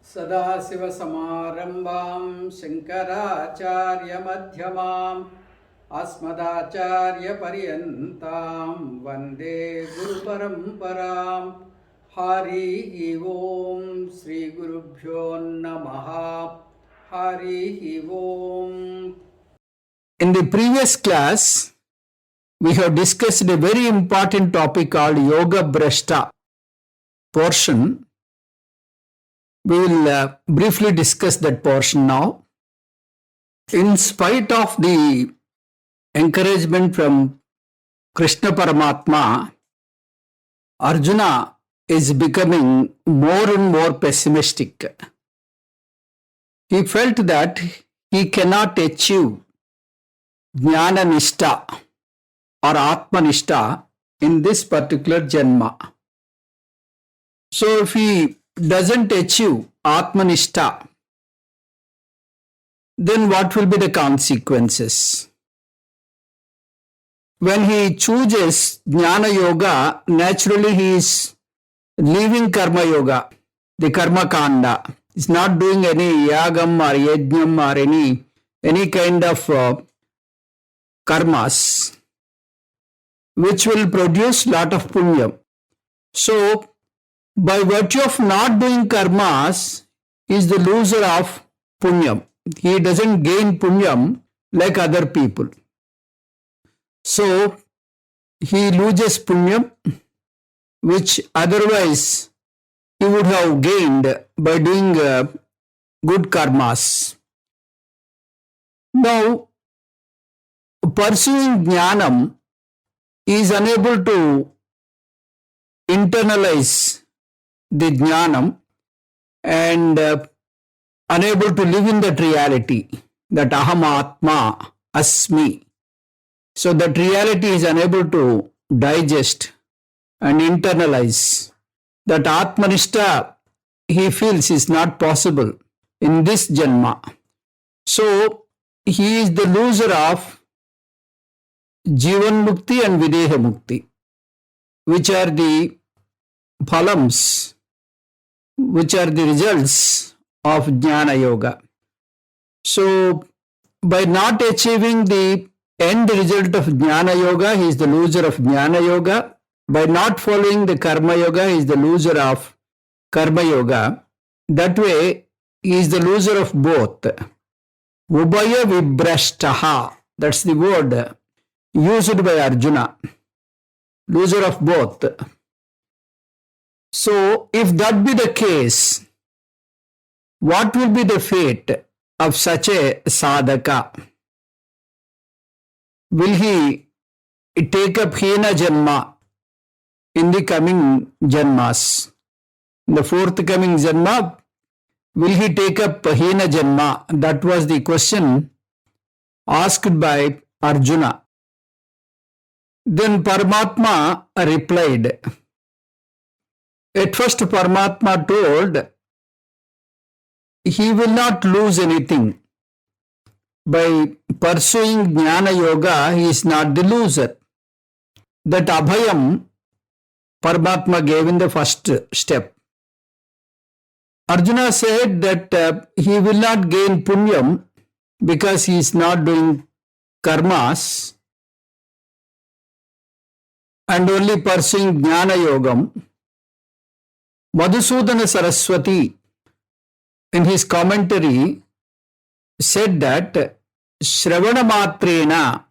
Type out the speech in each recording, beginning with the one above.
सदाशिवसमारम्भां शङ्कराचार्यमध्यमाम् अस्मदाचार्यपर्यन्तां वन्दे गुरुपरम्पराम्। हरिः ओं श्रीगुरुभ्यो नमः। हरिः ओं. In the previous class, we have discussed a very important topic called Yoga Brashta portion. We will briefly discuss that portion now. In spite of the encouragement from Krishna Paramatma, Arjuna is becoming more and more pessimistic. He felt that he cannot achieve Jnana Nishta or Atma Nishta in this particular Janma. So if he doesn't achieve Atmanishta, then what will be the consequences? When he chooses Jnana Yoga, naturally he is leaving Karma Yoga, the Karma Kanda. He's not doing any Yagam or Yajnam or any kind of karmas, which will produce lot of punyam. So, by virtue of not doing karmas, he is the loser of punyam. He doesn't gain punyam like other people. So, he loses punyam, which otherwise he would have gained by doing good karmas. Now, pursuing jnanam, he is unable to internalize the jnanam and unable to live in that reality, that aham atma asmi. So that reality is unable to digest and internalize. That atmanishta he feels is not possible in this janma. So he is the loser of Jivan Mukti and Videha Mukti, which are the phalams, which are the results of Jnana Yoga. So, by not achieving the end result of Jnana Yoga, he is the loser of Jnana Yoga. By not following the Karma Yoga, he is the loser of Karma Yoga. That way, he is the loser of both. Ubhaya Vibrashtaha, that's the word used by Arjuna. Loser of both. So, if that be the case, what will be the fate of such a sadhaka? Will he take up Hina Janma in the coming Janmas? In the forthcoming Janma, will he take up Hina Janma? That was the question asked by Arjuna. Then Paramatma replied. At first Paramatma told he will not lose anything. By pursuing Jnana Yoga, he is not the loser. That Abhayam Paramatma gave in the first step. Arjuna said that he will not gain punyam because he is not doing karmas and only pursuing Jnana Yogam. Madhusudana Saraswati, in his commentary, said that Shravana Matrena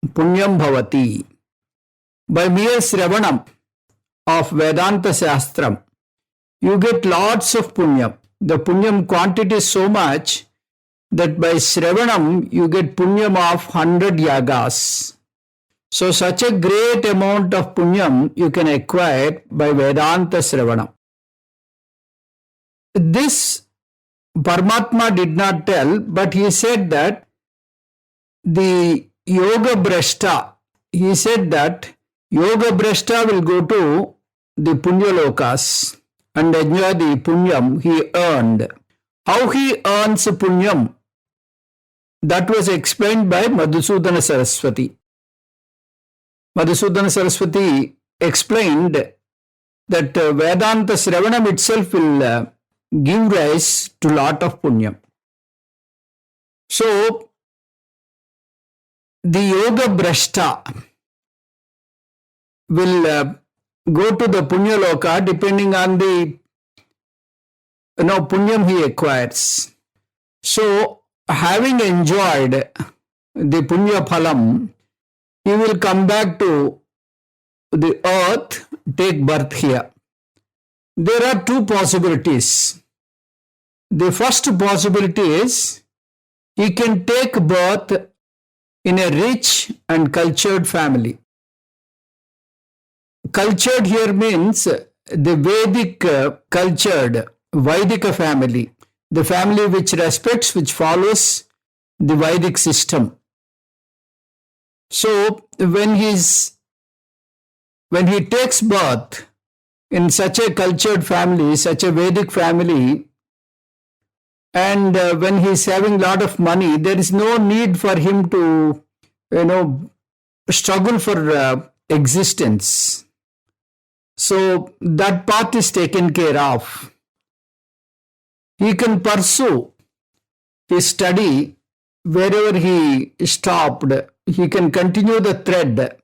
Punyam Bhavati. By mere Shravanam of Vedanta Shastram, you get lots of Punyam. The Punyam quantity is so much that by Shravanam you get Punyam of 100 yagas. So such a great amount of Punyam you can acquire by Vedanta Shravanam. This Paramatma did not tell, but he said that the Yoga Brashta, he said that Yoga Brashta will go to the Punyalokas and enjoy the Punyam he earned. How he earns Punyam, that was explained by Madhusudana Saraswati. Madhusudana Saraswati explained that Vedanta Sravanam itself will give rise to lot of punya. So, the yoga brashta will go to the punya loka depending on the punyam he acquires. So, having enjoyed the punya phalam, he will come back to the earth, take birth here. There are two possibilities. The first possibility is he can take birth in a rich and cultured family. Cultured here means the Vedic cultured Vaidika family, the family which respects, which follows the Vedic system. So when he takes birth in such a cultured family, such a Vedic family, and when he is having a lot of money, there is no need for him to, struggle for existence. So that part is taken care of. He can pursue his study wherever he stopped. He can continue the thread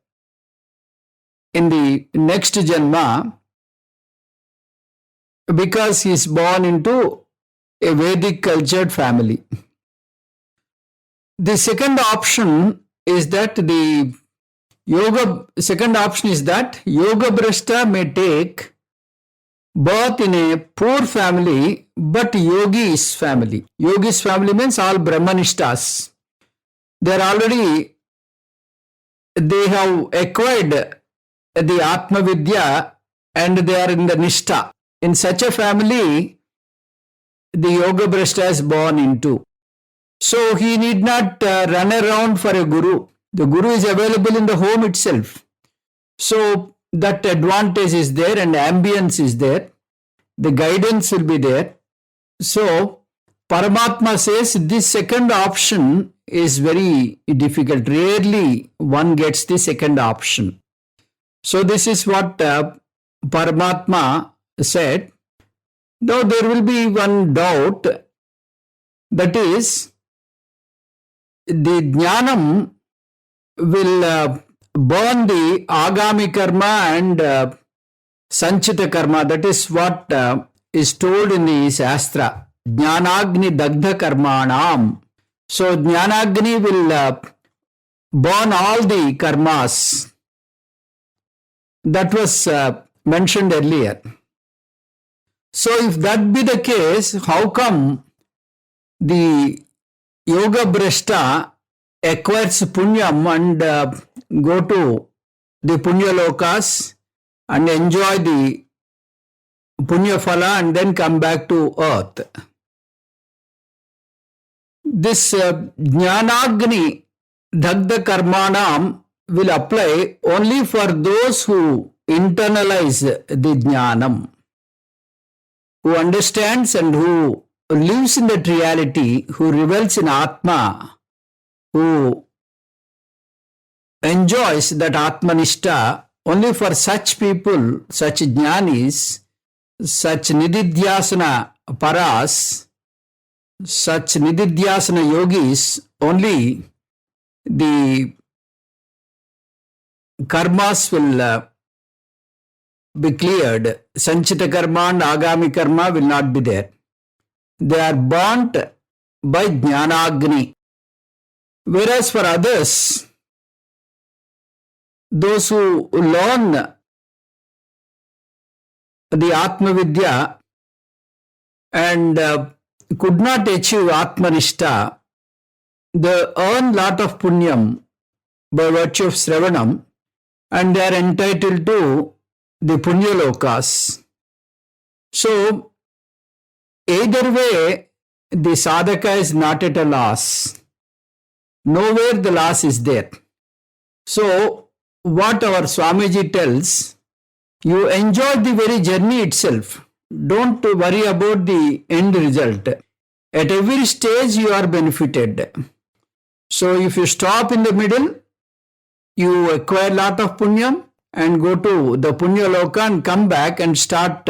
in the next janma because he is born into a Vedic cultured family. The second option is that yoga brashta may take birth in a poor family, but yogis family. Yogis family means all brahmanishtas. They have acquired the Atma Vidya and they are in the Nishta. In such a family, the yoga brashta is born into. So he need not run around for a guru. The guru is available in the home itself. So that advantage is there and ambience is there. The guidance will be there. So Paramatma says this second option is very difficult. Rarely one gets the second option. So this is what Paramatma said. Now there will be one doubt, that is, the jnanam will burn the agami karma and sanchita karma. That is what is told in the Shastra. Jnanagni dagdha karmanam. So Jnanagni will burn all the karmas. That was mentioned earlier. So if that be the case, how come the yoga brashta acquires punyam and go to the punya lokas and enjoy the punya phala and then come back to earth? This jnanagni dagdha karmanam will apply only for those who internalize the jnanam, who understands and who lives in that reality, who revels in Atma, who enjoys that Atmanishta. Only for such people, such jnanis, such nididhyasana paras, such nididhyasana yogis, only the karmas will be cleared. Sanchita karma and agami karma will not be there. They are burnt by jnanagni. Whereas for others, those who learn the Atma Vidya and could not achieve Atmanishta, they earn lot of punyam by virtue of Sravanam and they are entitled to the punya lokas. So, either way, the sadhaka is not at a loss. Nowhere the loss is there. So, what our Swamiji tells, you enjoy the very journey itself. Don't worry about the end result. At every stage, you are benefited. So, if you stop in the middle, you acquire lot of punyam and go to the punya loka and come back and start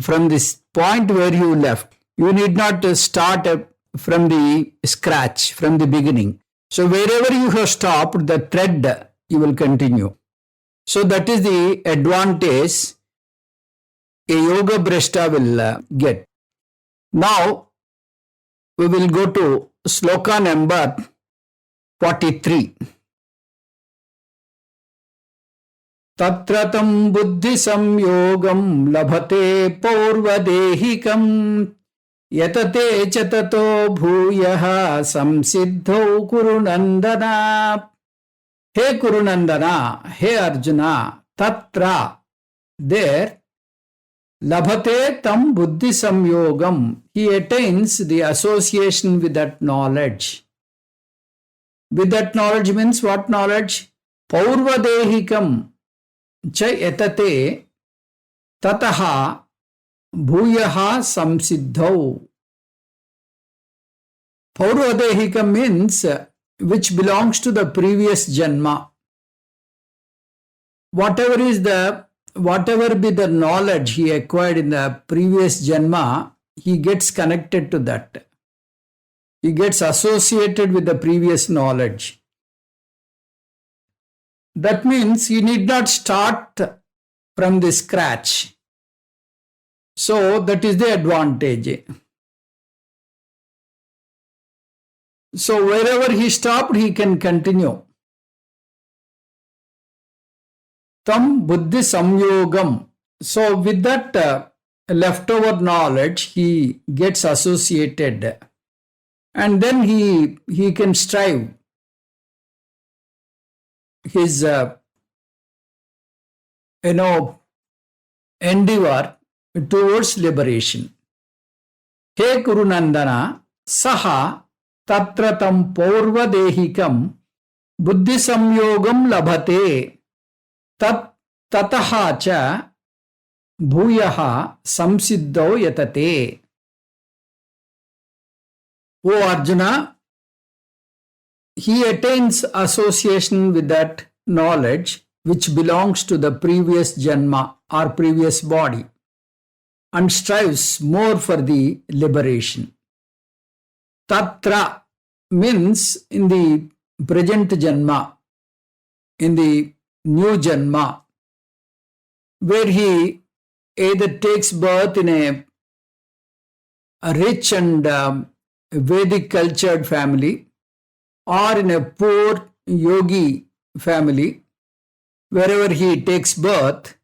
from this point where you left. You need not start from the scratch, from the beginning. So wherever you have stopped, the thread you will continue. So that is the advantage a yoga brashta will get. Now we will go to sloka number 43. Tatratam buddhi samyogam labhate paurvadehikam yatate chatato bhuyaha samsiddhau kurunandana. Hey Kurunandana, hey Arjuna, tatra, there, labhate tam buddhi samyogam, he attains the association with that knowledge. With that knowledge means what knowledge? Paurvadehikam cha etate tataha bhuyaha samsiddhau. Paurvadehikam means which belongs to the previous janma. Whatever be the knowledge he acquired in the previous janma, he gets connected to that. He gets associated with the previous knowledge. That means he need not start from the scratch. So that is the advantage. So wherever he stopped, he can continue. Tam buddhi samyogam. So with that leftover knowledge, he gets associated. And then he can strive his endeavor towards liberation. He Kurunandana saha tatratam paurvadehikam buddhi samyogam labhate tataha cha bhuyaha samsiddho yatate. O Arjuna, he attains association with that knowledge which belongs to the previous janma or previous body and strives more for the liberation. Tatra means in the present janma, in the new janma, where he either takes birth in a rich and Vedic cultured family or in a poor yogi family, wherever he takes birth,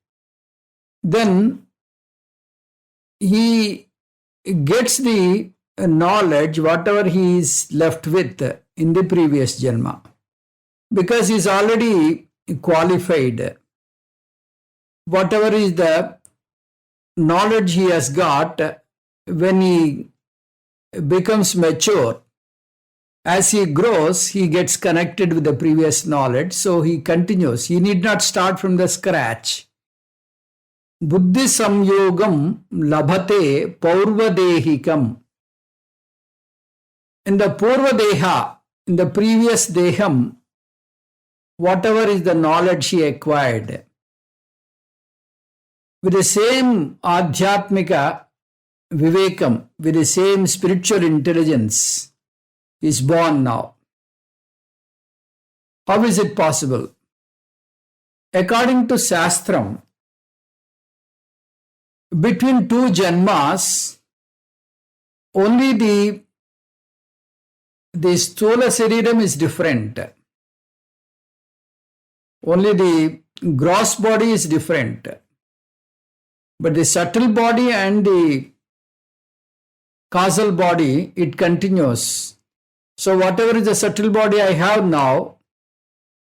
then he gets the knowledge, whatever he is left with in the previous janma, because he is already qualified. Whatever is the knowledge he has got, when he becomes mature, as he grows, he gets connected with the previous knowledge, so he continues. He need not start from the scratch. Buddhi samyogam labhate paurvadehikam. In the purvadeha, in the previous deham, whatever is the knowledge he acquired, with the same adhyatmika vivekam, with the same spiritual intelligence, is born now. How is it possible? According to Shastram, between two janmas, only the stula shariram is different. Only the gross body is different. But the subtle body and the causal body, it continues. So whatever is the subtle body I have now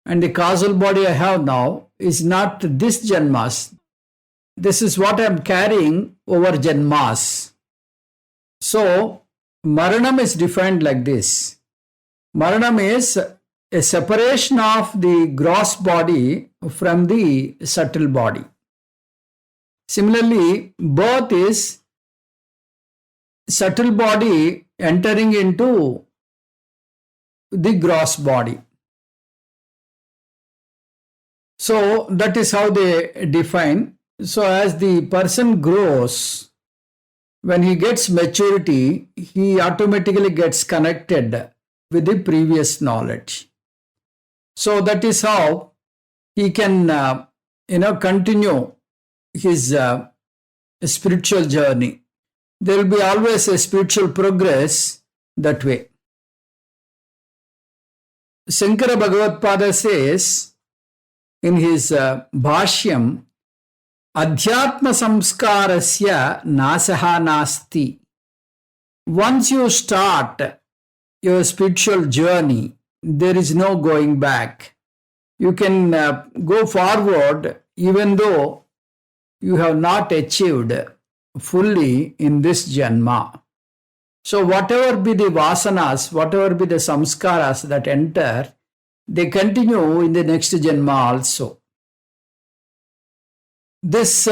and the causal body I have now is not this janmas. This is what I am carrying over janmas. So Maranam is defined like this. Maranam is a separation of the gross body from the subtle body. Similarly, birth is subtle body entering into the gross body. So that is how they define. So as the person grows, when he gets maturity, he automatically gets connected with the previous knowledge. So that is how he can, continue his spiritual journey. There will be always a spiritual progress that way. Shankara Bhagavad says in his Bhashyam, Adhyatma samskarasya nasaha nasti. Once you start your spiritual journey, there is no going back. You can go forward even though you have not achieved fully in this janma. So whatever be the vasanas, whatever be the samskaras that enter, they continue in the next janma also. This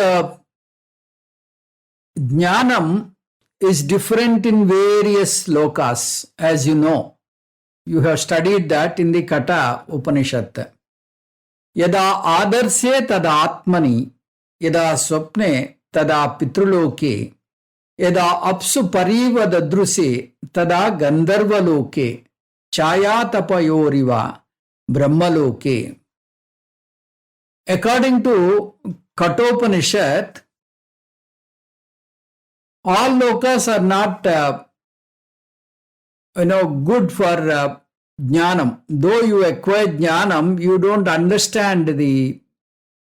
jnanam is different in various lokas, as you know. You have studied that in the Kata Upanishad. Yada adarsye tada atmani, yada swapne tada pitruloke, yada apsu pariva dadruse tada gandharvaloke, chaya tapayoriva brahmaloke. According to Katopanishad, all lokas are not good for jnanam. Though you acquire jnanam, you don't understand the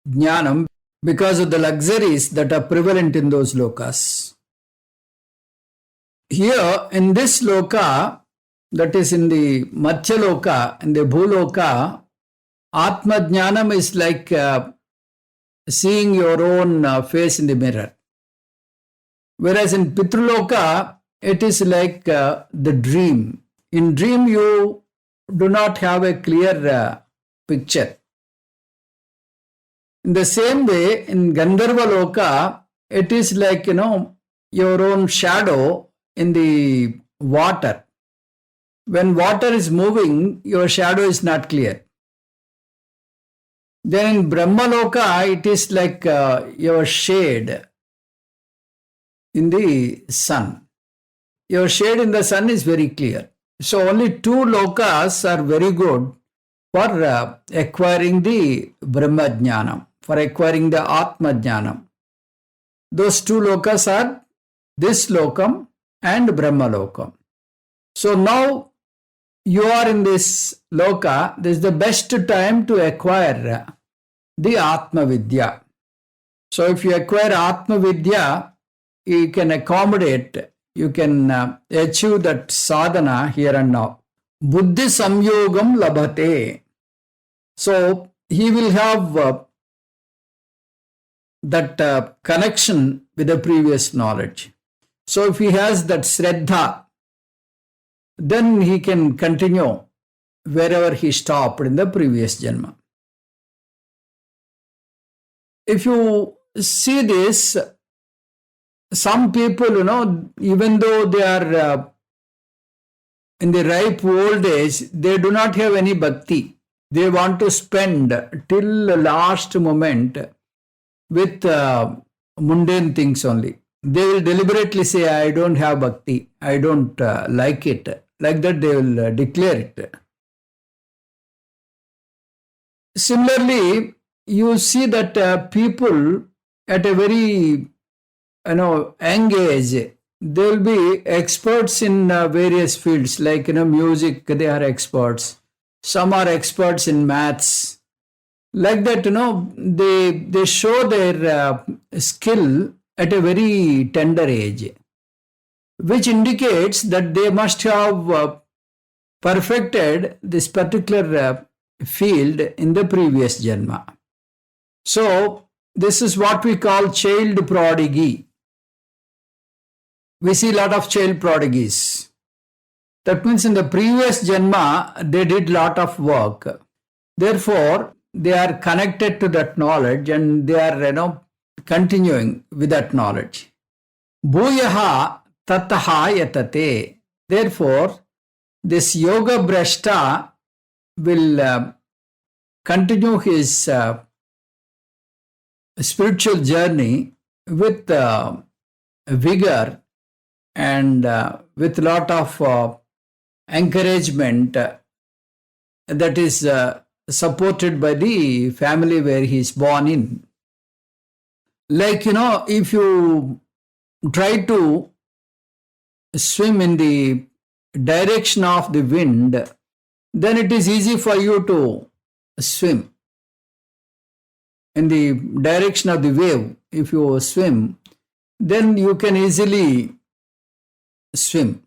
jnanam because of the luxuries that are prevalent in those lokas. Here in this loka, that is in the Mathya loka, in the Bhuloka, Atma jnanam is like seeing your own face in the mirror. Whereas in Pitruloka, it is like the dream. In dream, you do not have a clear picture. In the same way, in Gandharva Loka, it is like, your own shadow in the water. When water is moving, your shadow is not clear. Then in Brahmaloka, it is like your shade in the sun. Your shade in the sun is very clear. So only two lokas are very good for acquiring the Brahma Jnanam, for acquiring the Atma Jnanam. Those two lokas are this lokam and Brahma lokam. So now you are in this loka, this is the best time to acquire the Atma Vidya. So if you acquire Atma Vidya, you can accommodate, you can achieve that sadhana here and now. Buddhi samyogam labhate. So he will have that connection with the previous knowledge. So if he has that Shraddha, then he can continue wherever he stopped in the previous janma. If you see this, some people, even though they are in the ripe old age, they do not have any bhakti. They want to spend till the last moment with mundane things only. They will deliberately say, I don't have bhakti, I don't like it. Like that they will declare it. Similarly, you see that people at a very young age, they will be experts in various fields like music, they are experts. Some are experts in maths. Like that, they show their skill at a very tender age, which indicates that they must have perfected this particular field in the previous janma. So this is what we call child prodigy. We see a lot of child prodigies. That means in the previous janma, they did lot of work. Therefore, they are connected to that knowledge and they are, continuing with that knowledge. Bhuyaha tataha yatate. Therefore, this yoga brashta will continue his spiritual journey with vigor and with lot of encouragement that is supported by the family where he is born in. Like, if you try to swim in the direction of the wind, then it is easy for you to swim. In the direction of the wave, if you swim, then you can easily swim.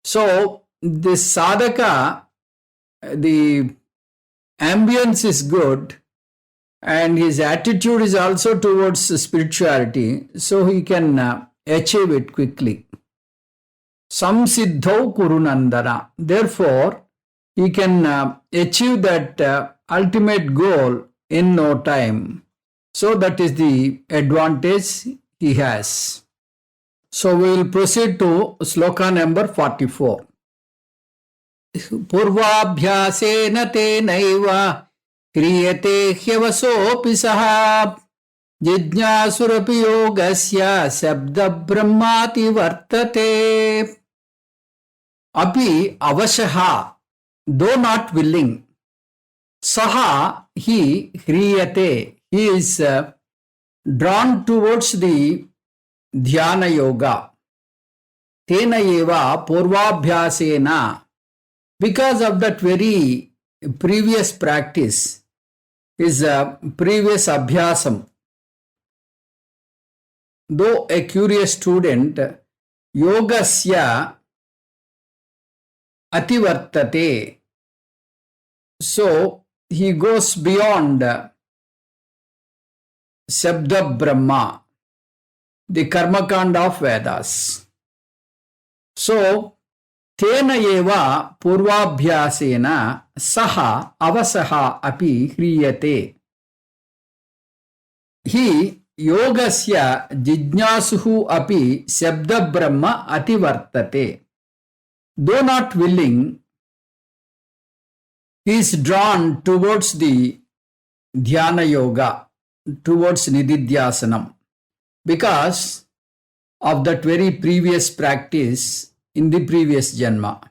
So, this sadhaka, the ambience is good and his attitude is also towards spirituality, so he can achieve it quickly. Samsiddhau kurunandana. Therefore, he can achieve that ultimate goal in no time. So that is the advantage he has. So we will proceed to sloka number 44. Purvabhyasena tenaiva kriyate hyavasopi saha jijñasurapi yogasya sabda brahmati vartate. Api avashaha, though not willing, saha, he, hriyate, he is drawn towards the dhyana yoga. Tena eva purvabhyasena, because of that very previous practice, his previous abhyasam. Though a curious student, yogasya ativartate, so he goes beyond Shabda Brahma, the Karmakanda of Vedas. So, Tena eva purvabhyasena saha avasaha api hriyate. He yogasya jijñasuhu api Shabda Brahma ativartate. Though not willing, he is drawn towards the dhyana yoga, towards nididhyasanam, because of that very previous practice in the previous janma.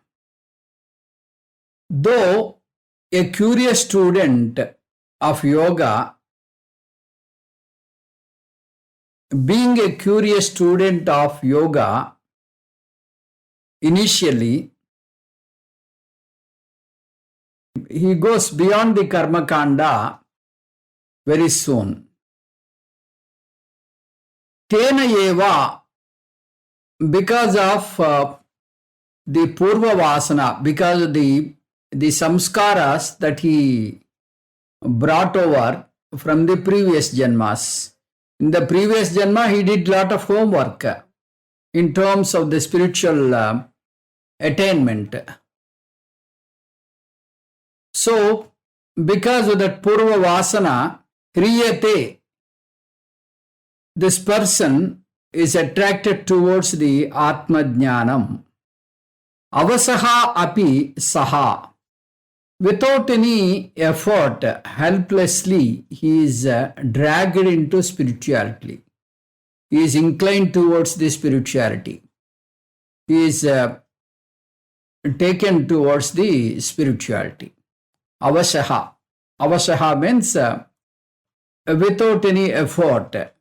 Though a curious student of yoga, being a curious student of yoga, initially, he goes beyond the karma kanda very soon. Tena eva, because of the purva vasana, because of the samskaras that he brought over from the previous janmas. In the previous janma, he did lot of homework in terms of the spiritual attainment. So, because of that purva vasana, kriyate, this person is attracted towards the Atma Jnanam. Avasaha api saha. Without any effort, helplessly, he is dragged into spirituality. He is inclined towards the spirituality. He is taken towards the spirituality. Avasaha. Avasaha means without any effort.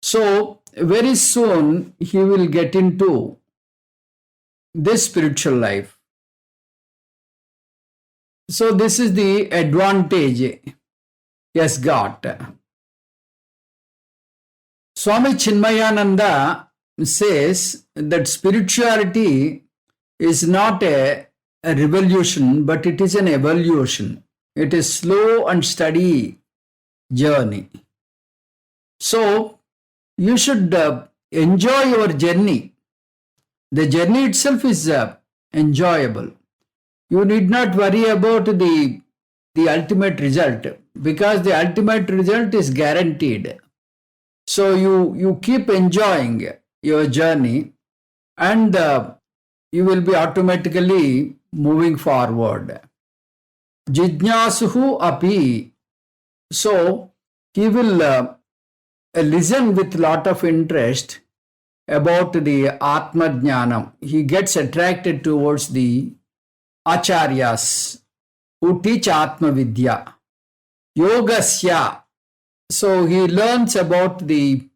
So, very soon he will get into this spiritual life. So, this is the advantage he has got. Swami Chinmayananda says that spirituality is not a revolution, but it is an evolution. It is slow and steady journey. So, you should enjoy your journey. The journey itself is enjoyable. You need not worry about the ultimate result, because the ultimate result is guaranteed. So you keep enjoying your journey, and you will be automatically moving forward. Jijñasuhu api. So he will listen with lot of interest about the Atma Jnanam. He gets attracted towards the Acharyas who teach Atma Vidya. Yogasya. So he learns about the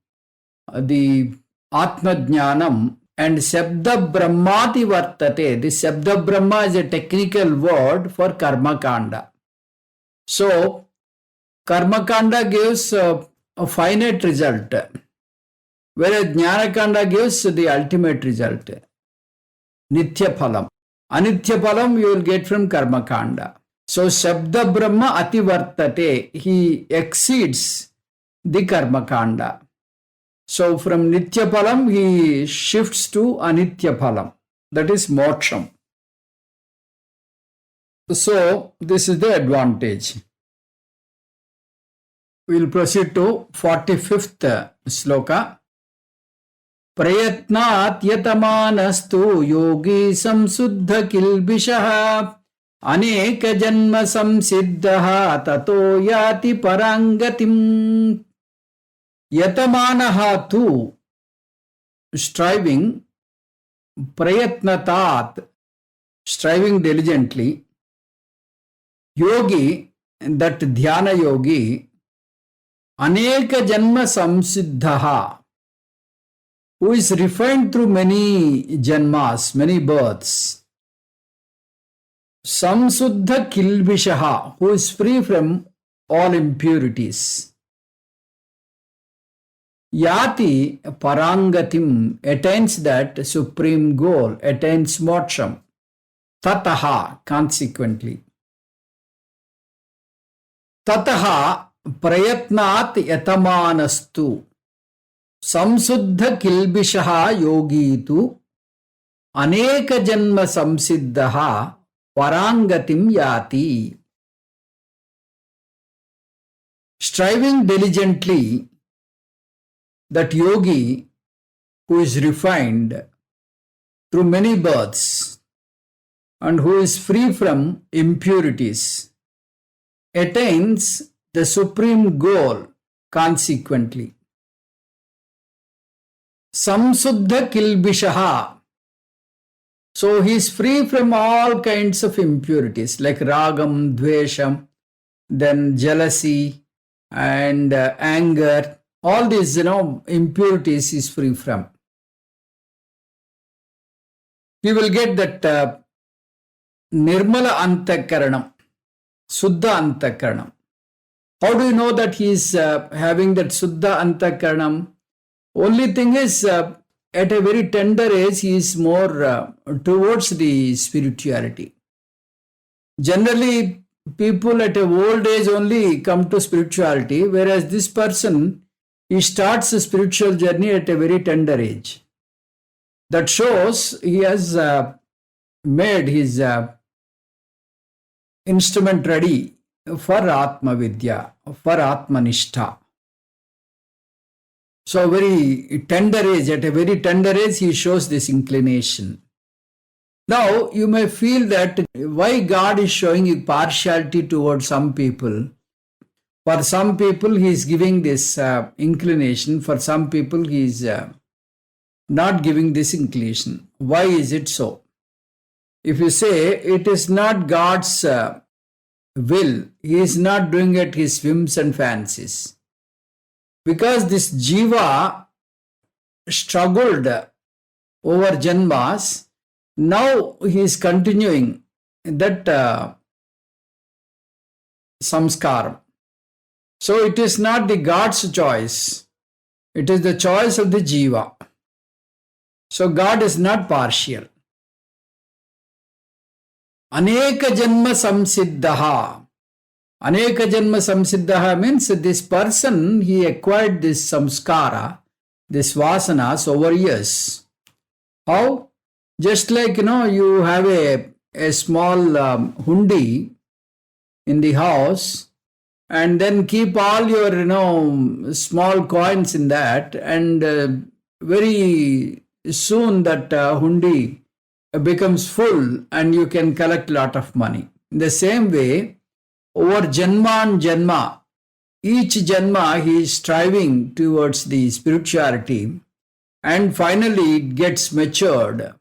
Atma Jnanam and Shabda Brahmati Vartate. This Shabda Brahma is a technical word for Karma Kanda. So Karma Kanda gives a finite result, whereas Jnana Kanda gives the ultimate result, Nitya Phalam. Anitya Phalam you will get from Karma Kanda. So Shabda Brahma Ati Vartate. He exceeds the Karma Kanda. So from Nitya Phalam he shifts to Anitya Phalam. That is Moksham. So this is the advantage. We will proceed to 45th sloka. Prayatnat yatamanastu yogi samsuddha kilbishaha aneka janma samsiddhaha tato yati parangatim. Yatamanaha tu, striving, prayatnatat, striving diligently, yogi, that dhyana yogi, aneka janma samsiddhaha, who is refined through many janmas, many births. Samsuddha kilbishaha, who is free from all impurities. Yati parangatim, attains that supreme goal, attains moksham. Tataha, consequently. Tataha prayatnat yatamanastu samsuddha kilbishaha yogitu aneka janma samsiddhaha parangatim yati. Striving diligently, that yogi who is refined through many births and who is free from impurities attains the supreme goal consequently. Samsuddha kilbishaha. So he is free from all kinds of impurities like ragam, dvesham, then jealousy and anger. All these, impurities is free from. We will get that Nirmala Antakaranam, Suddha Antakaranam. How do you know that he is having that Suddha Antakaranam? Only thing is, at a very tender age, he is more towards the spirituality. Generally, people at an old age only come to spirituality, whereas this person, he starts a spiritual journey at a very tender age. That shows he has made his instrument ready for Atma Vidya, for Atma Nishtha. So very tender age, at a very tender age, he shows this inclination. Now, you may feel that why God is showing partiality towards some people. For some people, he is giving this inclination. For some people, he is not giving this inclination. Why is it so? If you say it is not God's will, he is not doing it his whims and fancies. Because this jiva struggled over janmas, now he is continuing that samskaram. So it is not the God's choice, it is the choice of the jiva. So God is not partial. Aneka janma samsiddhaha. Aneka janma samsiddhaha means this person, he acquired this samskara, this vasanas over years. How? Just like, you have a small hundi in the house, and then keep all your, small coins in that, and very soon that hundi becomes full and you can collect a lot of money. In the same way, over janma and janma, each janma he is striving towards the spirituality, and finally it gets matured.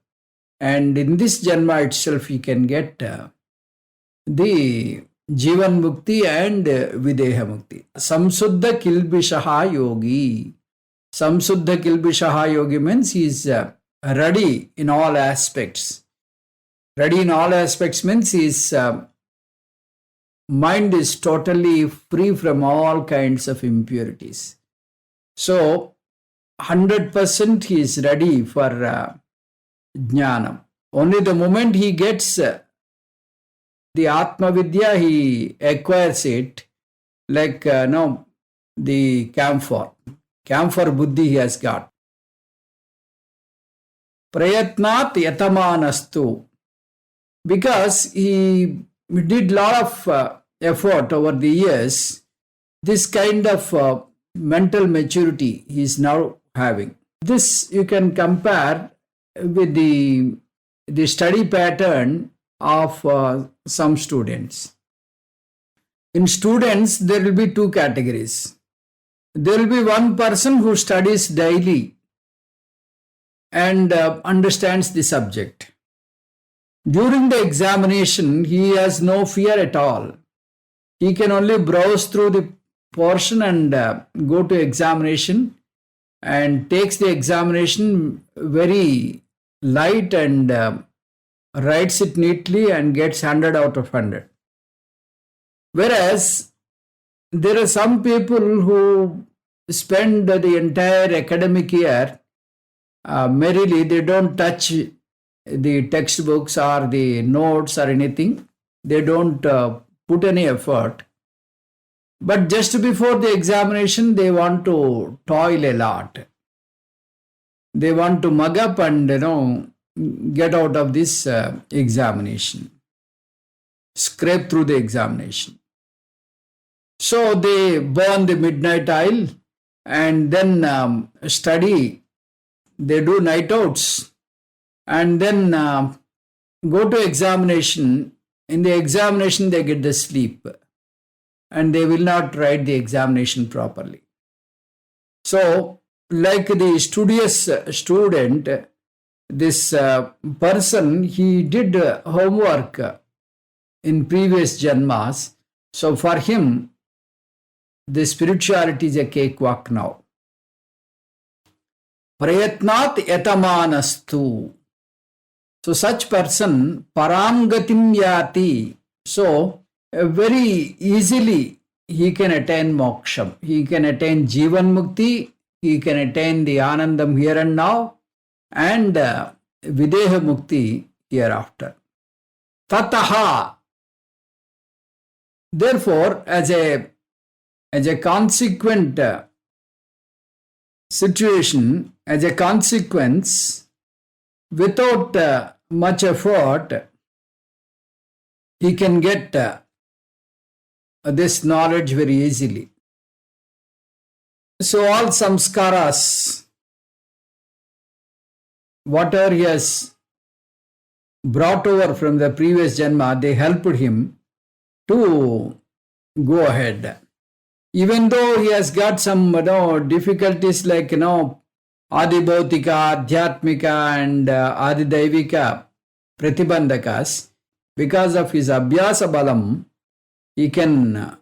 And in this Janma itself, he can get the Jivan Mukti and Videha Mukti. Samsuddha Kilbishaha Yogi. Samsuddha Kilbishaha Yogi means he is ready in all aspects. Ready in all aspects means his mind is totally free from all kinds of impurities. So, 100% he is ready for Jnanam. Only the moment he gets the Atma Vidya, he acquires it like the camphor. Camphor buddhi he has got. Prayatnat yatamanastu. Because he did lot of effort over the years, this kind of mental maturity he is now having. This you can compare with the study pattern of some students. In students, there will be two categories. There will be one person who studies daily and understands the subject. During the examination, he has no fear at all. He can only browse through the portion and go to examination, and takes the examination very light and writes it neatly and gets 100 out of 100. Whereas there are some people who spend the entire academic year merrily, they don't touch the textbooks or the notes or anything. They don't put any effort. But just before the examination, they want to toil a lot. They want to mug up and get out of this examination, scrape through the examination. So they burn the midnight oil and then study. They do night outs and then go to examination. In the examination, they get the sleep and they will not write the examination properly. So, like the studious student, this person, he did homework in previous janmas. So, for him, the spirituality is a cakewalk now. Prayatnat yatamanastu. So, such person, paramgatim yati. So, very easily he can attain moksham. He can attain Jivan Mukti. He can attain the Anandam here and now and Videha Mukti hereafter. Tataha. Therefore, as a consequent situation, as a consequence, without much effort, he can get this knowledge very easily. So all samskaras, whatever he has brought over from the previous janma, they helped him to go ahead. Even though he has got some difficulties like Adibhautika, Adhyatmika and Adidaivika Pratibandhakas, because of his Abhyasa Balam, he can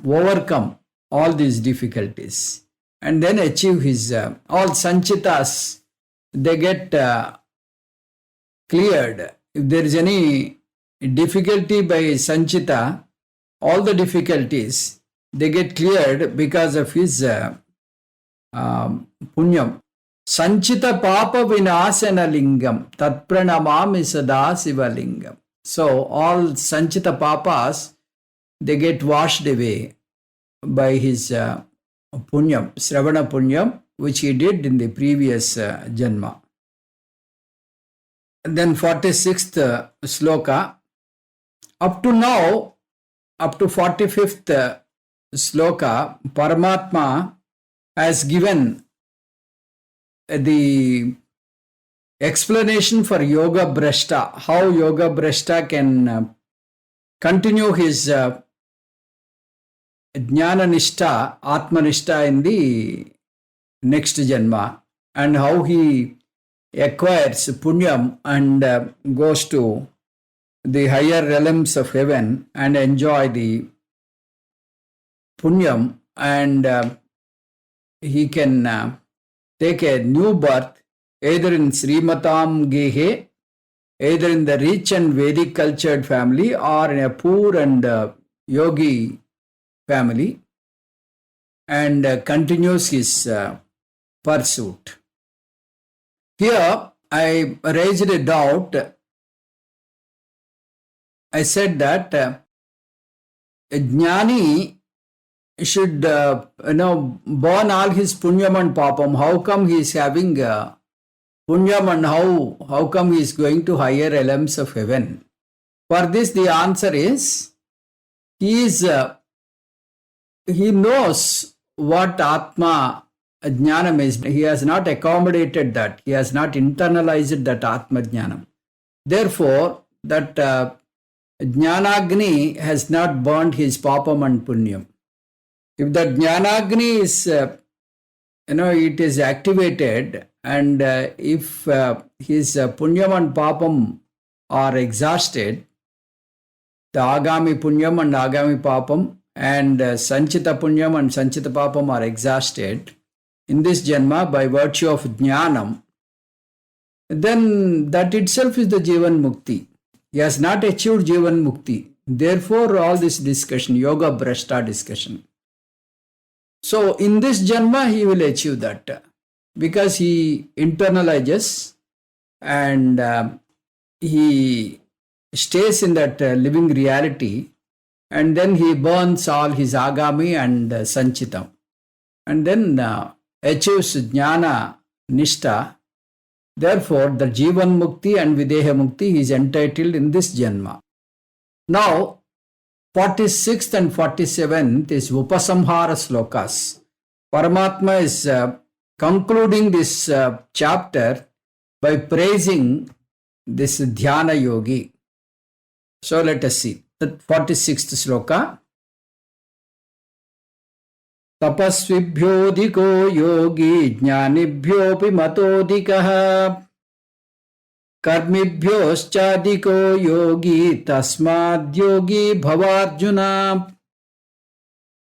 overcome all these difficulties and then achieve his all sanchitas. They get cleared. If there is any difficulty by sanchita, all the difficulties, they get cleared because of his punyam. Sanchita papa vinasana lingam tat pranamami sada siva lingam. So all sanchita papas, they get washed away by his punyam, Sravana punyam, which he did in the previous janma. And then 46th sloka. Up to now, up to 45th sloka, Paramatma has given the explanation for Yoga Brashta, how Yoga Brashta can continue his Jnana Nishta, Atma Nishta in the next Janma. and how he acquires punyam and goes to the higher realms of heaven and enjoy the punyam, and he can take a new birth either in Srimatam Gehe, either in the rich and Vedic cultured family or in a poor and yogi family, and continues his pursuit. Here I raised a doubt. I said that a jnani should burn all his punyam and papam. How come he is having punyam, and how come he is going to higher realms of heaven? For this the answer is he knows what Atma Jnanam is. He has not accommodated that. He has not internalized that Atma Jnanam. Therefore, that Jnanagni has not burned his papam and punyam. If the Jnanagni is, it is activated, and if his punyam and papam are exhausted, the agami punyam and agami papam and sanchita punyam and sanchita papam are exhausted in this janma by virtue of jnanam, then that itself is the Jivan Mukti. He has not achieved Jivan Mukti. Therefore, all this discussion, yoga brashta discussion. So, in this janma, he will achieve that because he internalizes and he stays in that living reality, and then he burns all his agami and sanchitam, and then achieves jnana nishta. Therefore, the Jivan Mukti and Videha Mukti is entitled in this janma. Now, 46th and 47th is Upasamhara Slokas. Paramatma is concluding this chapter by praising this Dhyana Yogi. So let us see. The 46th sloka. Tapasvibhyodiko yogi jnanibhyopi matodikaha karmibhyoschadiko yogi tasmad yogi bhavarjuna.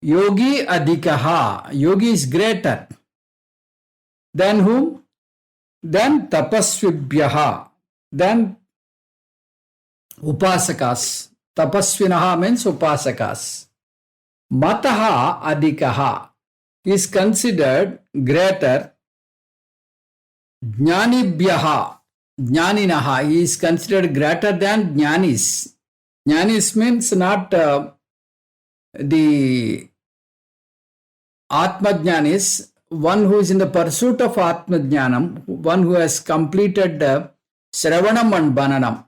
Yogi adikaha. Yogi is greater. Then whom? Then tapasvibhyaha. Then upasakas. Tapasvinaha means upasakas. Mataha adikaha is considered greater. Jnanibhyaha. Jnaninaha, he is considered greater than jnanis. Jnanis means not the Atma Jnanis, one who is in the pursuit of Atma Jnanam, one who has completed Sravanam and Bananam.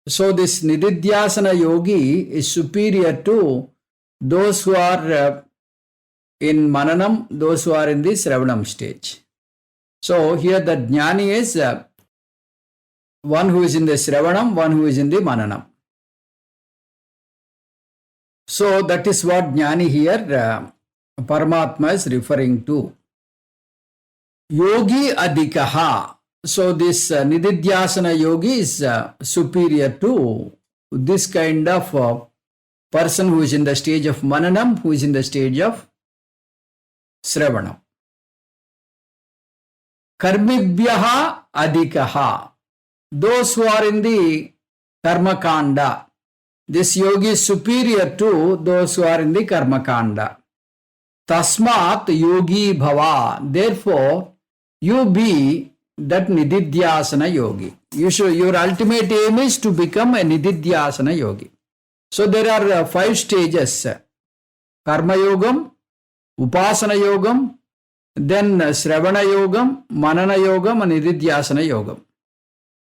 So this Nididhyasana Yogi is superior to those who are in Mananam, those who are in the Sravanam stage. So here the Jnani is one who is in the Sravanam, one who is in the Mananam. So that is what Jnani here Paramatma is referring to. Yogi adikaha. So this Nididhyasana Yogi is superior to this kind of person who is in the stage of Mananam, who is in the stage of Sravanam. Karmibhyaha adikaha. Those who are in the Karma Kanda, this yogi is superior to those who are in the Karma Kanda. Tasmat yogi bhava. Therefore, you be that Nididhyasana yogi. Your ultimate aim is to become a Nididhyasana yogi. So there are 5 stages. Karma Yogam, Upasana Yogam, then Sravana Yogam, Manana Yogam and Nididhyasana Yogam.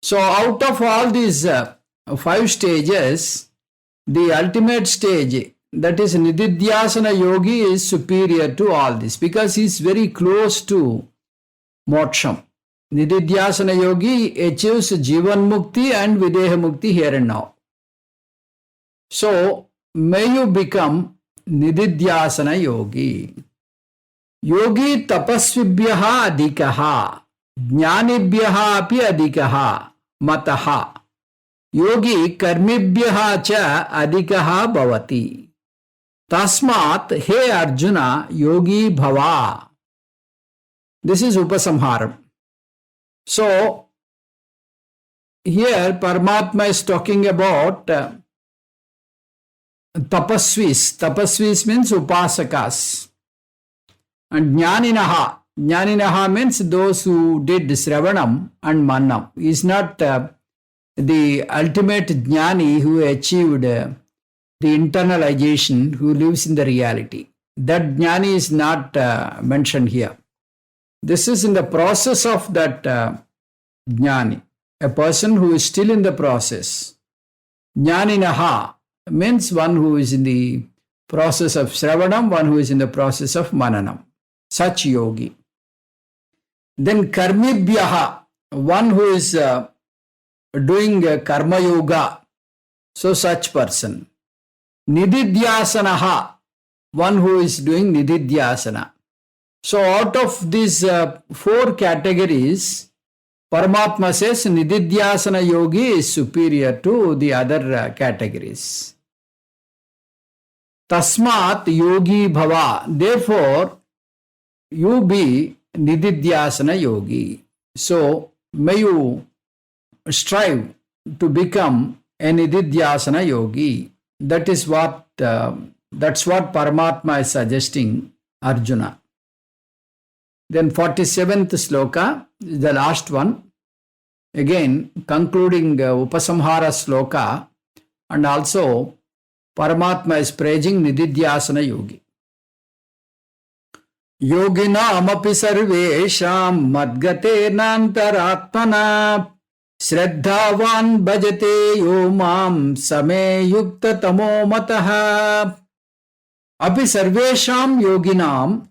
So out of all these 5 stages, the ultimate stage, that is Nididhyasana Yogi, is superior to all this because he is very close to Moksham. Nididhyasana Yogi achieves Jivan Mukti and Videha Mukti here and now. So may you become Nididhyasana Yogi. Yogi tapasvibhyaha adikaha. ज्ञानिभ्यः अपि अधिकः मतः योगी कर्मिभ्यः च अधिकः भवति तस्मात् हे अर्जुन योगी भव. This is upasamharam. So here Paramatma is talking about tapasvis. Tapasvis means upasakas. And jnaninaha. Jnaninaha means those who did Sravanam and Manam. He is not the ultimate jnani who achieved the internalization, who lives in the reality. That jnani is not mentioned here. This is in the process of that jnani, a person who is still in the process. Jnaninaha means one who is in the process of Sravanam, one who is in the process of Mananam. Such yogi. Then karmibhyaha, one who is doing karma yoga, so such person. Nididhyasanaha, one who is doing nididhyasana. So out of these four categories, Paramatma says nididhyasana yogi is superior to the other categories. Tasmat yogi bhava, therefore you be nididhyasana yogi. So may you strive to become a nididhyasana yogi. That is what that's what Paramatma is suggesting Arjuna. Then 47th sloka is the last one. Again concluding upasamhara sloka, and also Paramatma is praising nididhyasana yogi. Yoginamapi sarvesham madgatenantaratmana Shraddhavan bhajate yo mam same yukta tamo mataha. Api sarvesham yoginam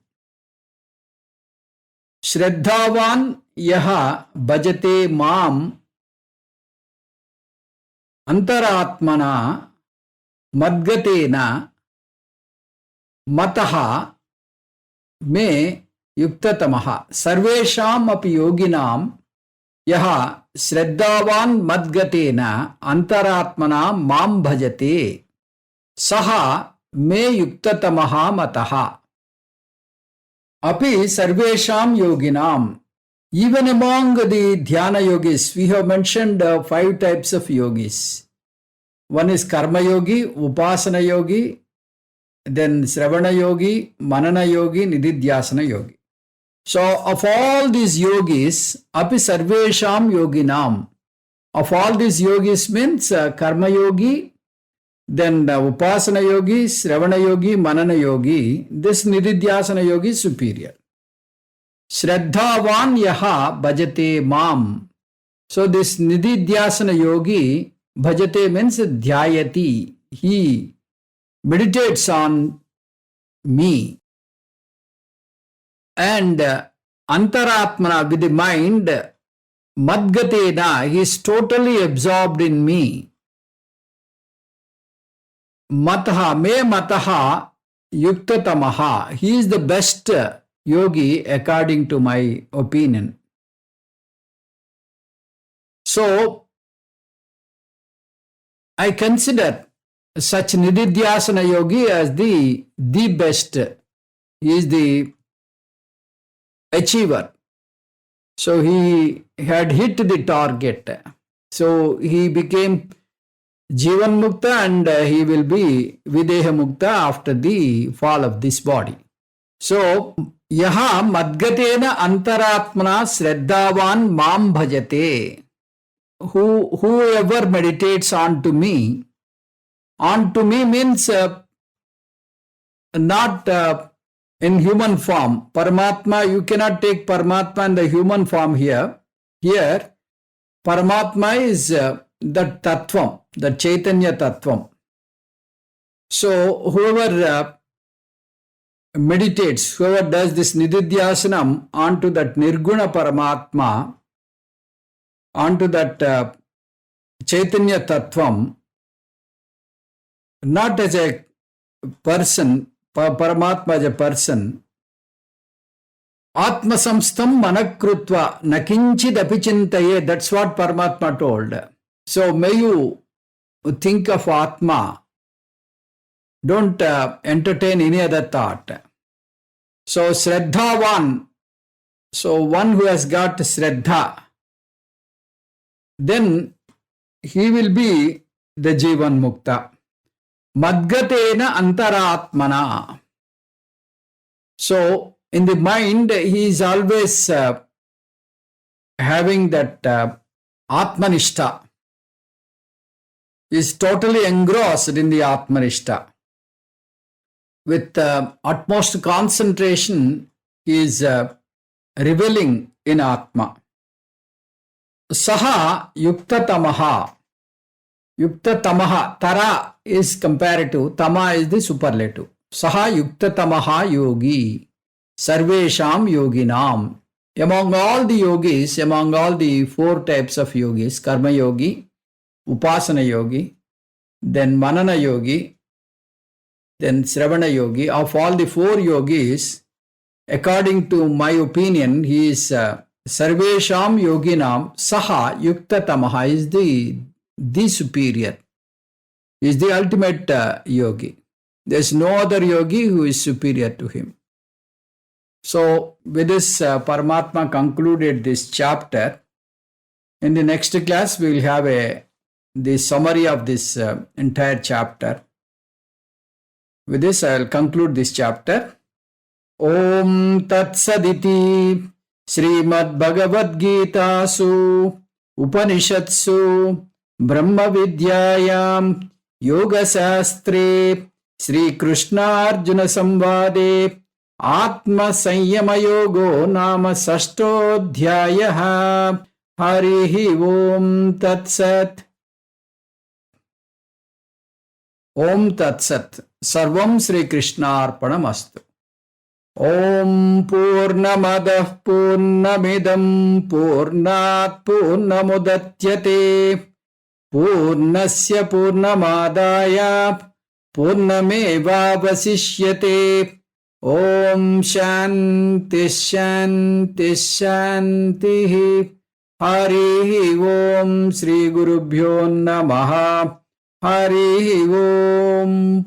Shraddhavan yaha bhajate mam antaratmana madgatena mataha me yuktatamaha. Sarvesham api yoginam yaha Shraddhavan madgatena antaratmana mam bhajate saha me yuktatamaha mataha. Api sarvesham yoginam. Even among the dhyana yogis, we have mentioned 5 types of yogis. One is karma yogi, upasana yogi, then sravana yogi, manana yogi, nididhyasana yogi. So of all these yogis, api sarvesham yoginam. Of all these yogis means karma yogi, then upasana yogi, sravana yogi, manana yogi. This nididhyasana yogi is superior. Shraddhavan yaha bhajate mam. So this nididhyasana yogi, bhajate means dhyayati. He meditates on me. And antaratmana, with the mind, madgatena, he is totally absorbed in me. Mataha, me mataha yuktatamaha. He is the best yogi according to my opinion. So I consider such nididhyasana yogi as the best. He is the achiever. So he had hit the target. So he became Jivan Mukta, and he will be Videha Mukta after the fall of this body. So yaha madgatena antaratmana shraddhavan mam bhajate. Whoever meditates onto me means not in human form. Paramatma, you cannot take Paramatma in the human form here. Here, Paramatma is the Tattvam, the Chaitanya Tattvam. So, whoever meditates, whoever does this Nididhyasanam onto that Nirguna Paramatma, onto that Chaitanya Tattvam, not as a person, Paramatma as a person, Atma samstam manakrutva nakinchidapi chintaye. That's what Paramatma told. So may you think of Atma. Don't entertain any other thought. So Shraddhavan. So one who has got Shraddha, then he will be the Jivan Mukta. Madgatena antaratmana. So in the mind, he is always having that Atmanishta. He is totally engrossed in the Atmanishta. With utmost concentration, he is reveling in Atma. Saha yuktatamaha. Yuktatamaha. Tara is comparative. Tama is the superlative. Saha yuktatamaha yogi. Sarvesham yoginam. Among all the yogis, among all the four types of yogis, karma yogi, upasana yogi, then manana yogi, then Sravana yogi, of all the four yogis, according to my opinion, he is Sarvesham yoginam saha yuktatamaha, is the superior, is the ultimate yogi. There is no other yogi who is superior to him. So with this, Paramatma concluded this chapter. In the next class, we will have the summary of this entire chapter. With this, I will conclude this chapter. Om Tat Saditi Srimad Bhagavad Gita Su Upanishatsu Brahma Vidyayam Yoga Sastre Sri Krishna Arjuna Samvade Atma Sanyama Yogo Nama Sashtodhyayaha. Harihi Om Tat Sat. Om Tat Sat. Sarvam Sri Krishna Arpanamastu. Om Purnamadah Purnamidam Purnat Purnamudatyate Purnasya Purnamadaya Purnameva Vasishyate. Om Shanti Shanti Shanti. Harihi Om Sri Gurubhyo Namaha. Harihi Om.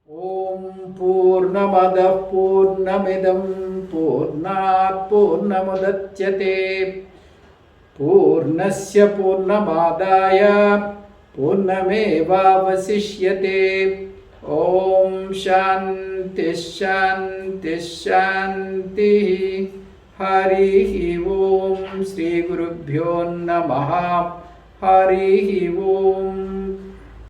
Om Purnamadah Purnamidam Purnat Purnamudatyate Purnasya Purnamadaya Purnameva Vasishyate. Om Shanti Shanti Shanti. Harihi Om Sri Gurubhyo Namaha. Harihi Om.